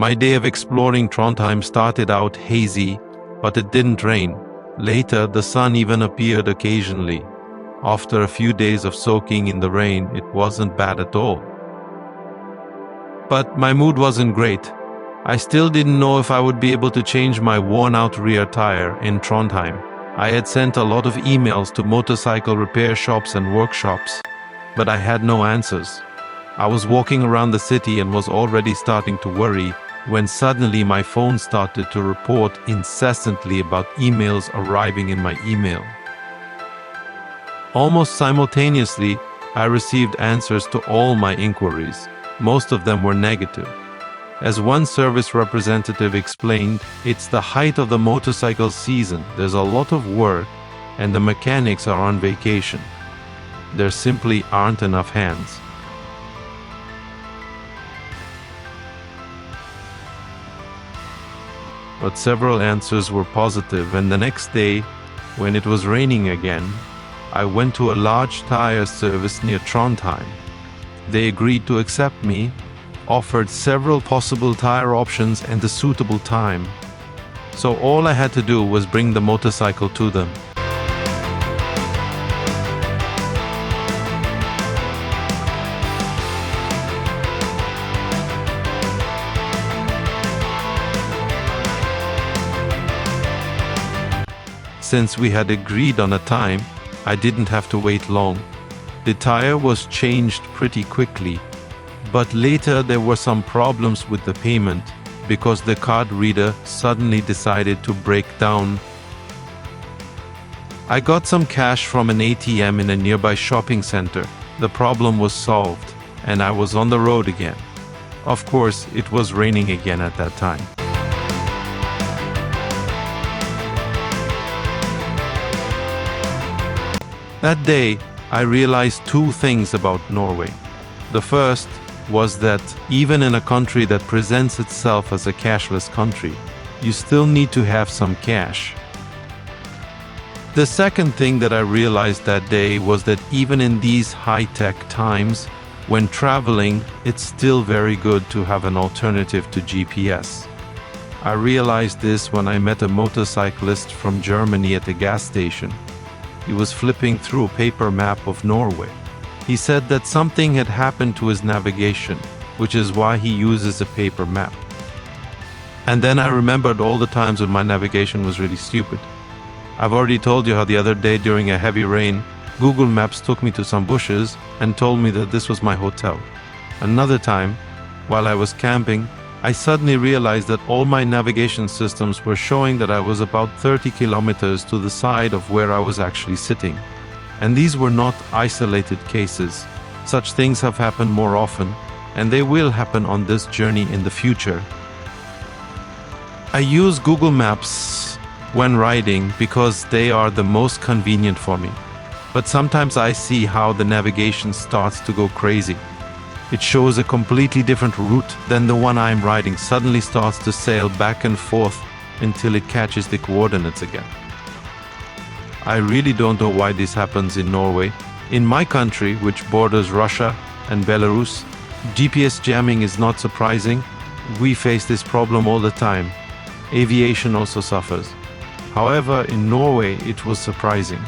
My day of exploring Trondheim started out hazy, but it didn't rain. Later, the sun even appeared occasionally. After a few days of soaking in the rain, it wasn't bad at all. But my mood wasn't great. I still didn't know if I would be able to change my worn-out rear tire in Trondheim. I had sent a lot of emails to motorcycle repair shops and workshops, but I had no answers. I was walking around the city and was already starting to worry when suddenly my phone started to report incessantly about emails arriving in my email. Almost simultaneously, I received answers to all my inquiries. Most of them were negative. As one service representative explained, it's the height of the motorcycle season. There's a lot of work and the mechanics are on vacation. There simply aren't enough hands. But several answers were positive, and the next day, when it was raining again, I went to a large tire service near Trondheim. They agreed to accept me, offered several possible tire options and a suitable time. So all I had to do was bring the motorcycle to them. Since we had agreed on a time, I didn't have to wait long. The tire was changed pretty quickly, but later there were some problems with the payment because the card reader suddenly decided to break down. I got some cash from an ATM in a nearby shopping center. The problem was solved, and I was on the road again. Of course, it was raining again at that time. That day, I realized two things about Norway. The first was that even in a country that presents itself as a cashless country, you still need to have some cash. The second thing that I realized that day was that even in these high-tech times, when traveling, it's still very good to have an alternative to GPS. I realized this when I met a motorcyclist from Germany at a gas station. He was flipping through a paper map of Norway. He said that something had happened to his navigation, which is why he uses a paper map. And then I remembered all the times when my navigation was really stupid. I've already told you how the other day during a heavy rain, Google Maps took me to some bushes and told me that this was my hotel. Another time, while I was camping, I suddenly realized that all my navigation systems were showing that I was about 30 kilometers to the side of where I was actually sitting. And these were not isolated cases. Such things have happened more often, and they will happen on this journey in the future. I use Google Maps when riding because they are the most convenient for me. But sometimes I see how the navigation starts to go crazy. It shows a completely different route than the one I'm riding, suddenly starts to sail back and forth until it catches the coordinates again. I really don't know why this happens in Norway. In my country, which borders Russia and Belarus, GPS jamming is not surprising. We face this problem all the time. Aviation also suffers. However, in Norway, it was surprising.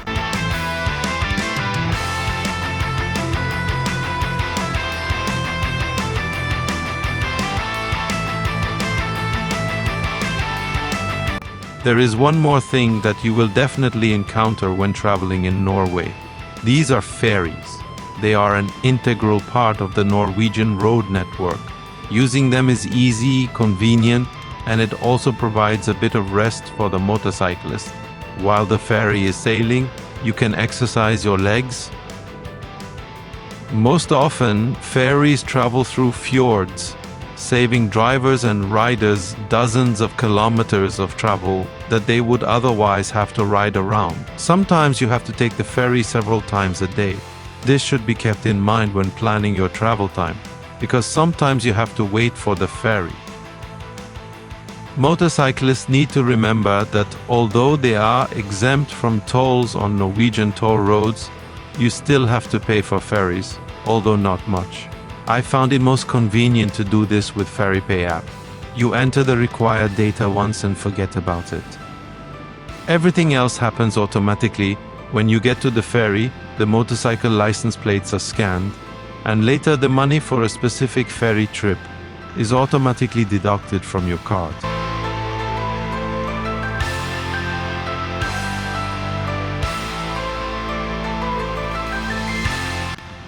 There is one more thing that you will definitely encounter when traveling in Norway. These are ferries. They are an integral part of the Norwegian road network. Using them is easy, convenient, and it also provides a bit of rest for the motorcyclist. While the ferry is sailing, you can exercise your legs. Most often, ferries travel through fjords, saving drivers and riders dozens of kilometers of travel that they would otherwise have to ride around. Sometimes you have to take the ferry several times a day. This should be kept in mind when planning your travel time, because sometimes you have to wait for the ferry. Motorcyclists need to remember that although they are exempt from tolls on Norwegian toll roads, you still have to pay for ferries, although not much. I found it most convenient to do this with FerryPay app. You enter the required data once and forget about it. Everything else happens automatically. When you get to the ferry, the motorcycle license plates are scanned, and later the money for a specific ferry trip is automatically deducted from your card.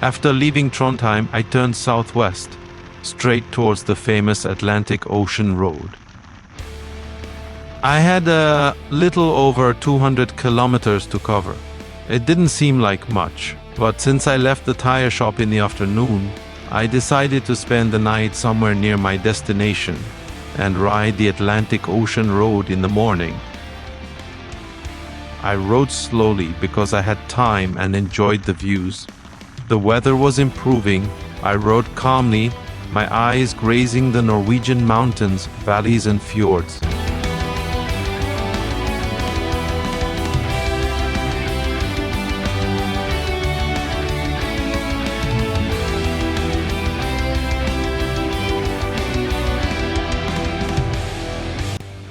After leaving Trondheim, I turned southwest, straight towards the famous Atlantic Ocean Road. I had a little over 200 kilometers to cover. It didn't seem like much, but since I left the tire shop in the afternoon, I decided to spend the night somewhere near my destination and ride the Atlantic Ocean Road in the morning. I rode slowly because I had time and enjoyed the views. The weather was improving. I rode calmly, my eyes grazing the Norwegian mountains, valleys and fjords.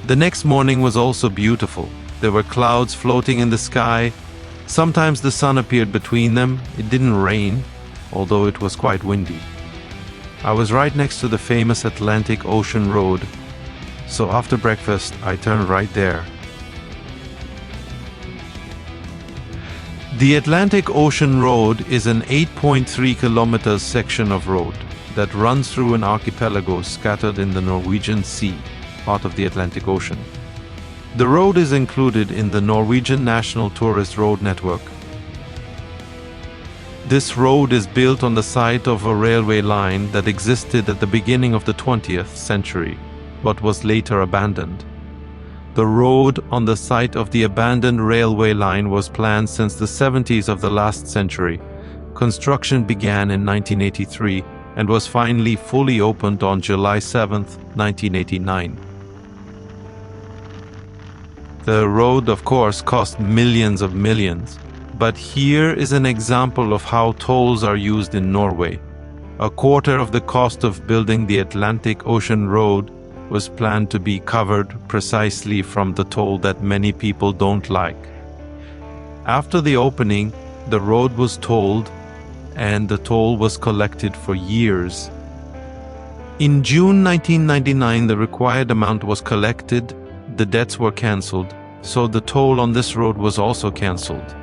The next morning was also beautiful. There were clouds floating in the sky. Sometimes the sun appeared between them. It didn't rain, although it was quite windy. I was right next to the famous Atlantic Ocean Road, so after breakfast I turned right there. The Atlantic Ocean Road is an 8.3 kilometers section of road that runs through an archipelago scattered in the Norwegian Sea, part of the Atlantic Ocean. The road is included in the Norwegian National Tourist Road Network. This road is built on the site of a railway line that existed at the beginning of the 20th century, but was later abandoned. The road on the site of the abandoned railway line was planned since the 70s of the last century. Construction began in 1983 and was finally fully opened on July 7, 1989. The road, of course, cost millions of millions. But here is an example of how tolls are used in Norway. A quarter of the cost of building the Atlantic Ocean Road was planned to be covered precisely from the toll that many people don't like. After the opening, the road was tolled, and the toll was collected for years. In June 1999, the required amount was collected, the debts were cancelled, so the toll on this road was also cancelled.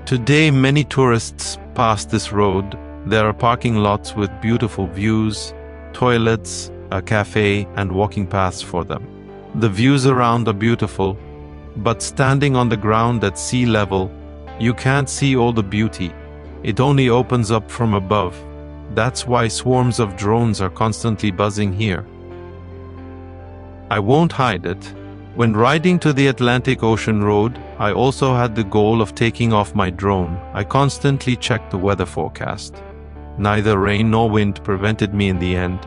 Today, many tourists pass this road. There are parking lots with beautiful views, toilets, a cafe, and walking paths for them. The views around are beautiful, but standing on the ground at sea level, you can't see all the beauty. It only opens up from above. That's why swarms of drones are constantly buzzing here. I won't hide it. When riding to the Atlantic Ocean Road, I also had the goal of taking off my drone. I constantly checked the weather forecast. Neither rain nor wind prevented me in the end,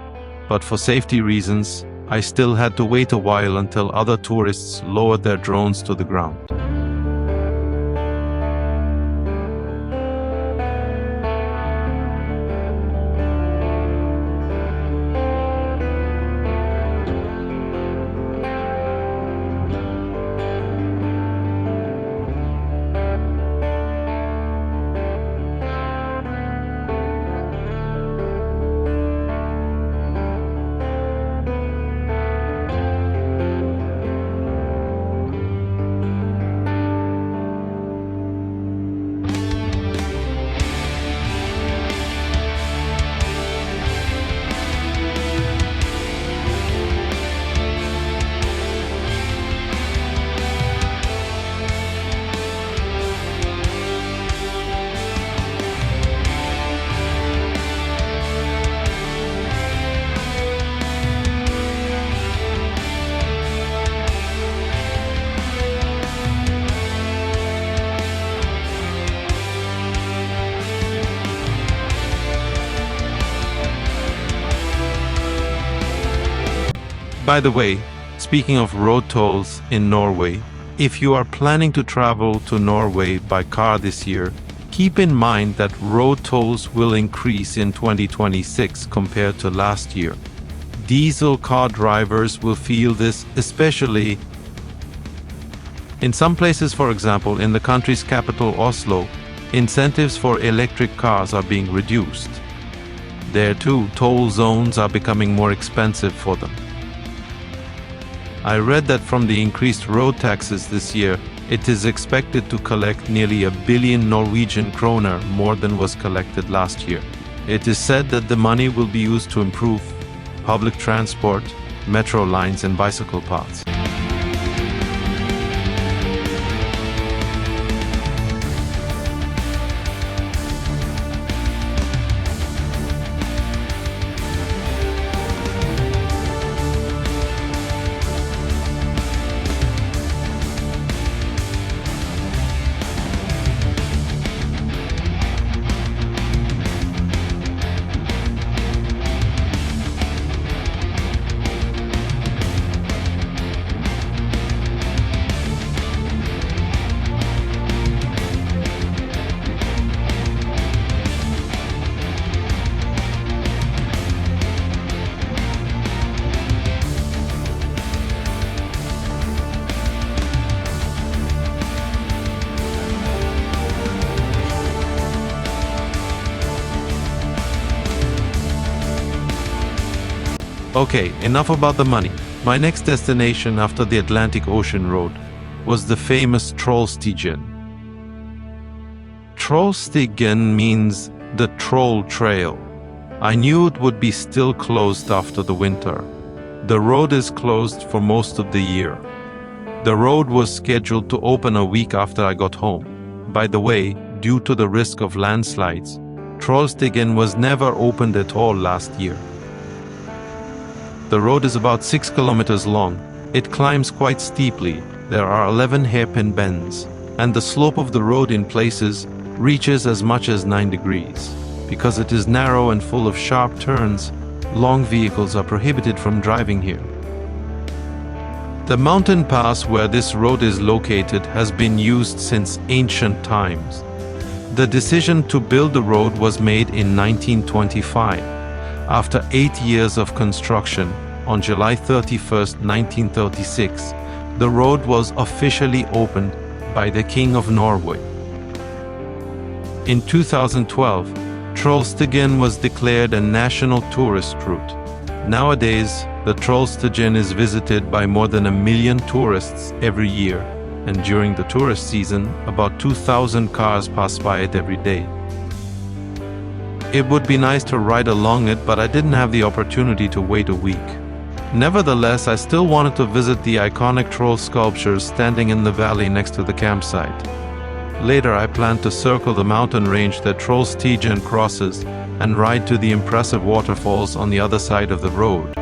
but for safety reasons, I still had to wait a while until other tourists lowered their drones to the ground. By the way, speaking of road tolls in Norway, if you are planning to travel to Norway by car this year, Keep in mind that road tolls will increase in 2026 compared to last year. Diesel car drivers will feel this, especially in some places. For example, in the country's capital Oslo, incentives for electric cars are being reduced. There too, toll zones are becoming more expensive for them. I read that from the increased road taxes this year, it is expected to collect nearly 1 billion Norwegian kroner more than was collected last year. It is said that the money will be used to improve public transport, metro lines and bicycle paths. Okay, enough about the money. My next destination after the Atlantic Ocean Road was the famous Trollstigen. Trollstigen means the Troll Trail. I knew it would be still closed after the winter. The road is closed for most of the year. The road was scheduled to open a week after I got home. By the way, due to the risk of landslides, Trollstigen was never opened at all last year. The road is about 6 kilometers long. It climbs quite steeply. There are 11 hairpin bends, and the slope of the road in places reaches as much as 9 degrees. Because it is narrow and full of sharp turns, long vehicles are prohibited from driving here. The mountain pass where this road is located has been used since ancient times. The decision to build the road was made in 1925. After 8 years of construction, on July 31, 1936, the road was officially opened by the King of Norway. In 2012, Trollstigen was declared a national tourist route. Nowadays, the Trollstigen is visited by more than 1 million tourists every year, and during the tourist season, about 2,000 cars pass by it every day. It would be nice to ride along it, but I didn't have the opportunity to wait a week. Nevertheless, I still wanted to visit the iconic troll sculptures standing in the valley next to the campsite. Later, I plan to circle the mountain range that Trollstigen crosses and ride to the impressive waterfalls on the other side of the road.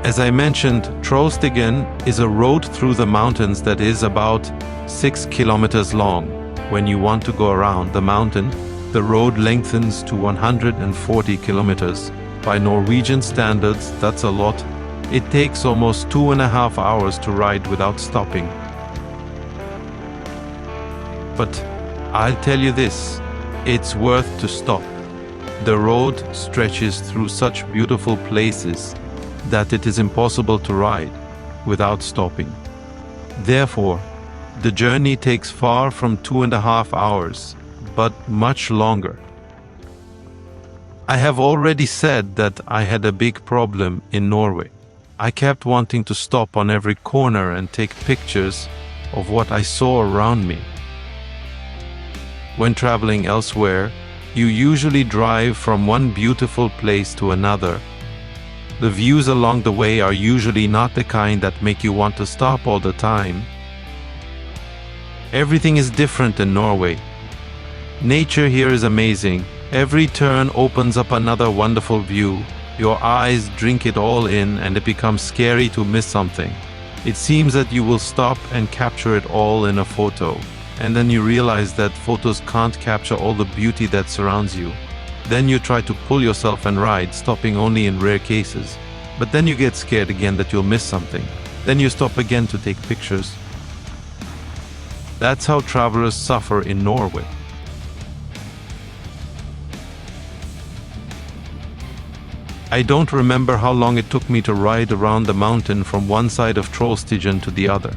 As I mentioned, Trollstigen is a road through the mountains that is about 6 kilometers long. When you want to go around the mountain, the road lengthens to 140 kilometers. By Norwegian standards, that's a lot. It takes almost 2.5 hours to ride without stopping. But I'll tell you this, it's worth to stop. The road stretches through such beautiful places that it is impossible to ride without stopping. Therefore, the journey takes far from 2.5 hours, but much longer. I have already said that I had a big problem in Norway. I kept wanting to stop on every corner and take pictures of what I saw around me. When traveling elsewhere, you usually drive from one beautiful place to another. The views along the way are usually not the kind that make you want to stop all the time. Everything is different in Norway. Nature here is amazing. Every turn opens up another wonderful view. Your eyes drink it all in and it becomes scary to miss something. It seems that you will stop and capture it all in a photo. And then you realize that photos can't capture all the beauty that surrounds you. Then you try to pull yourself and ride, stopping only in rare cases. But then you get scared again that you'll miss something. Then you stop again to take pictures. That's how travelers suffer in Norway. I don't remember how long it took me to ride around the mountain from one side of Trollstigen to the other.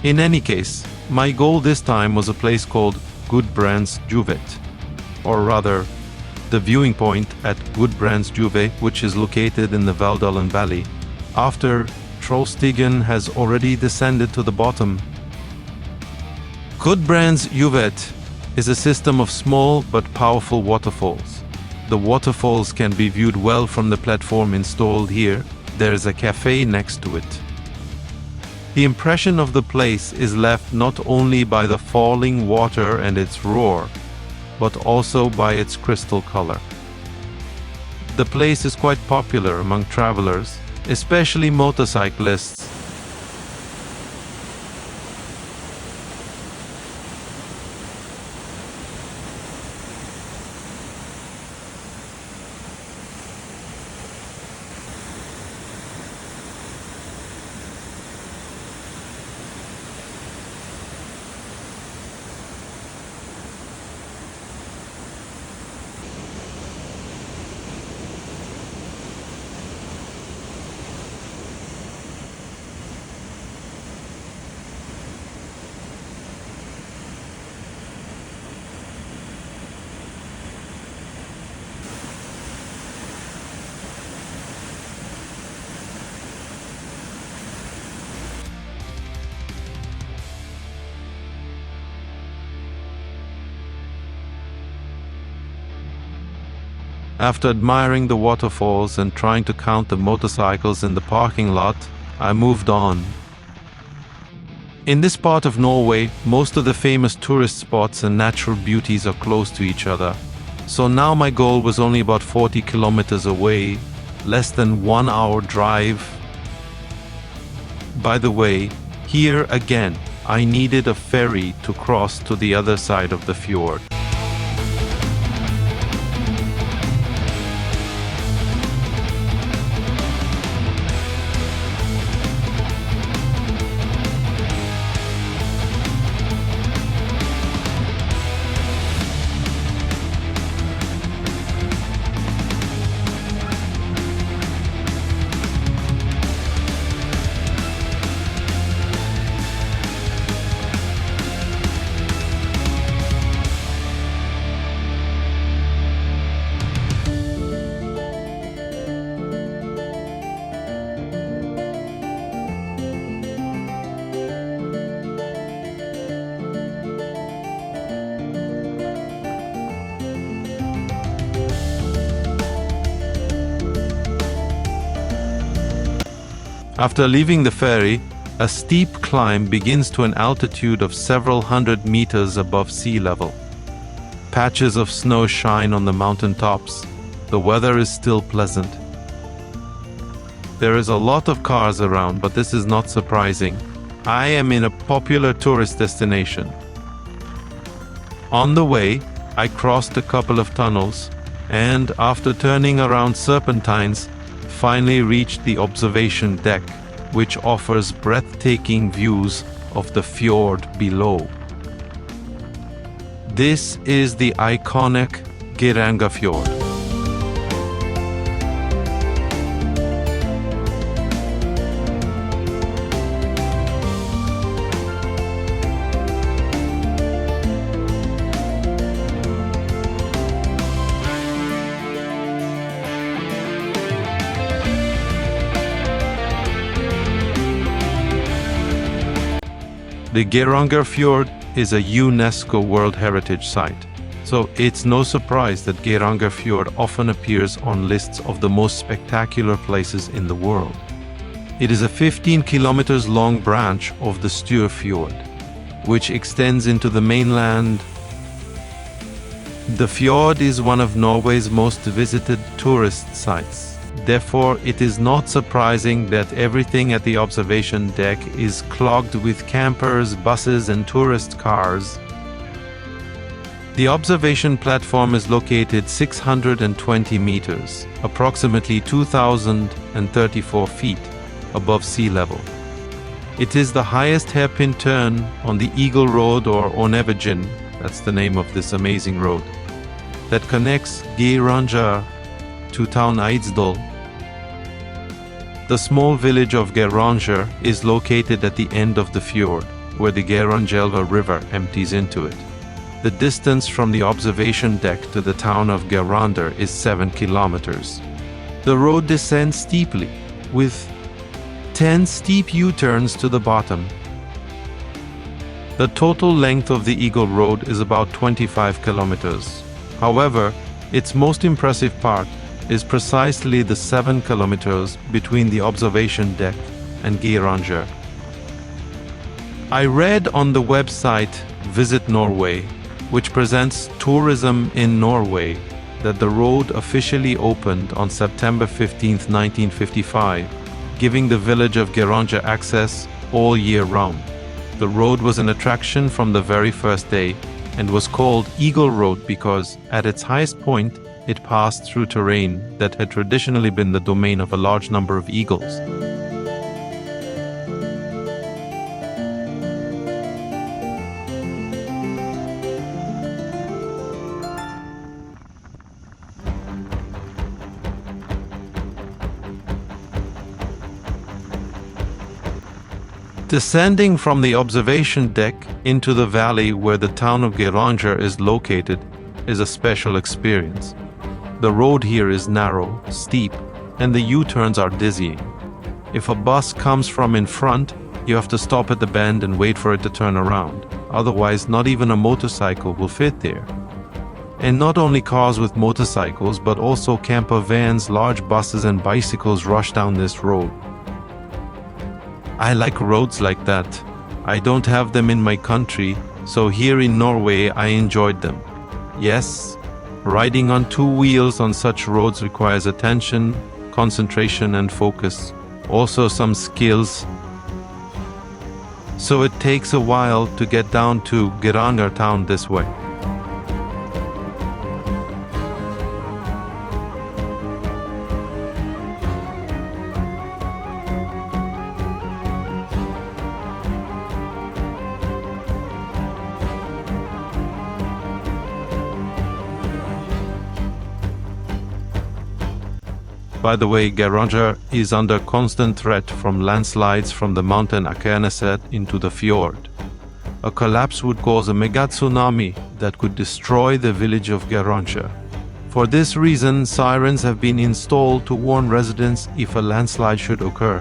In any case, my goal this time was a place called Gudbrandsdjuvet, or rather, the viewing point at Gudbrandsdjuvet, which is located in the Valdalen Valley, after Trollstigen has already descended to the bottom. Gudbrandsdjuvet is a system of small but powerful waterfalls. The waterfalls can be viewed well from the platform installed here. There is a cafe next to it. The impression of the place is left not only by the falling water and its roar, but also by its crystal color. The place is quite popular among travelers, especially motorcyclists. After admiring the waterfalls and trying to count the motorcycles in the parking lot, I moved on. In this part of Norway, most of the famous tourist spots and natural beauties are close to each other. So now my goal was only about 40 kilometers away, less than 1 hour drive. By the way, here again, I needed a ferry to cross to the other side of the fjord. After leaving the ferry, a steep climb begins to an altitude of several hundred meters above sea level. Patches of snow shine on the mountain tops. The weather is still pleasant. There is a lot of cars around, but this is not surprising. I am in a popular tourist destination. On the way, I crossed a couple of tunnels, and after turning around serpentines, finally reached the observation deck, which offers breathtaking views of the fjord below. This is the iconic Geiranderfjord. The Geiranderfjord is a UNESCO World Heritage Site, so it's no surprise that Geiranderfjord often appears on lists of the most spectacular places in the world. It is a 15 kilometers long branch of the Fjord, which extends into the mainland. The fjord is one of Norway's most visited tourist sites. Therefore, it is not surprising that everything at the observation deck is clogged with campers, buses, and tourist cars. The observation platform is located 620 meters, approximately 2,034 feet above sea level. It is the highest hairpin turn on the Eagle Road, or Ornevegen, that's the name of this amazing road, that connects Geiranger to town Eidsdal. The small village of Geiranger is located at the end of the fjord, where the Geirangelva River empties into it. The distance from the observation deck to the town of Geirander is 7 kilometers. The road descends steeply, with 10 steep U-turns to the bottom. The total length of the Eagle Road is about 25 kilometers. However, its most impressive part is precisely the 7 kilometers between the observation deck and Geiranger. I read on the website Visit Norway, which presents tourism in Norway, that the road officially opened on September 15, 1955, giving the village of Geiranger access all year round. The road was an attraction from the very first day and was called Eagle Road because, at its highest point, it passed through terrain that had traditionally been the domain of a large number of eagles. Descending from the observation deck into the valley where the town of Geiranger is located is a special experience. The road here is narrow, steep, and the U-turns are dizzying. If a bus comes from in front, you have to stop at the bend and wait for it to turn around. Otherwise, not even a motorcycle will fit there. And not only cars with motorcycles, but also camper vans, large buses, and bicycles rush down this road. I like roads like that. I don't have them in my country, so here in Norway I enjoyed them. Yes, riding on two wheels on such roads requires attention, concentration, and focus. Also some skills. So it takes a while to get down to Geiranger town this way. By the way, Geiranger is under constant threat from landslides from the mountain Akerneset into the fjord. A collapse would cause a mega tsunami that could destroy the village of Geiranger. For this reason, sirens have been installed to warn residents if a landslide should occur.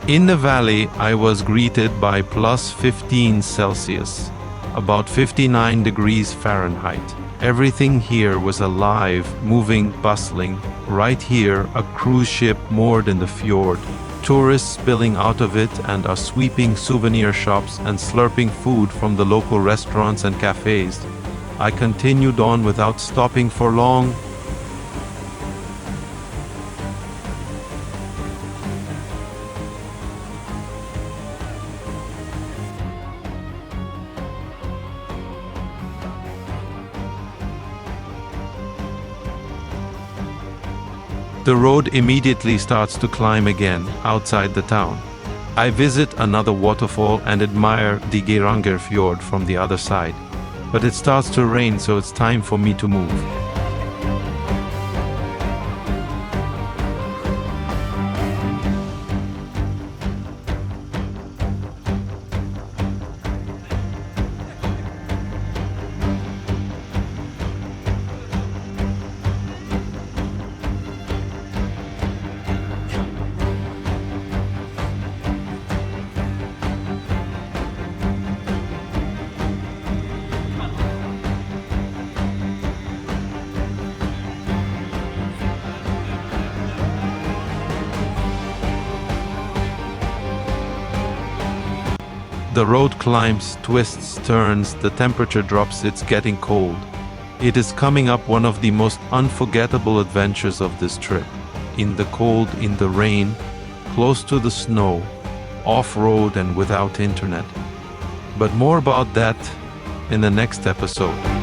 In the valley, I was greeted by plus 15 Celsius, about 59 degrees Fahrenheit. Everything here was alive, moving, bustling. Right here, a cruise ship moored in the fjord. Tourists spilling out of it and are sweeping souvenir shops and slurping food from the local restaurants and cafes. I continued on without stopping for long. The road immediately starts to climb again outside the town. I visit another waterfall and admire the Geiranderfjord from the other side. But it starts to rain, so it's time for me to move. The road climbs, twists, turns, the temperature drops, it's getting cold. It is coming up one of the most unforgettable adventures of this trip. In the cold, in the rain, close to the snow, off-road and without internet. But more about that in the next episode.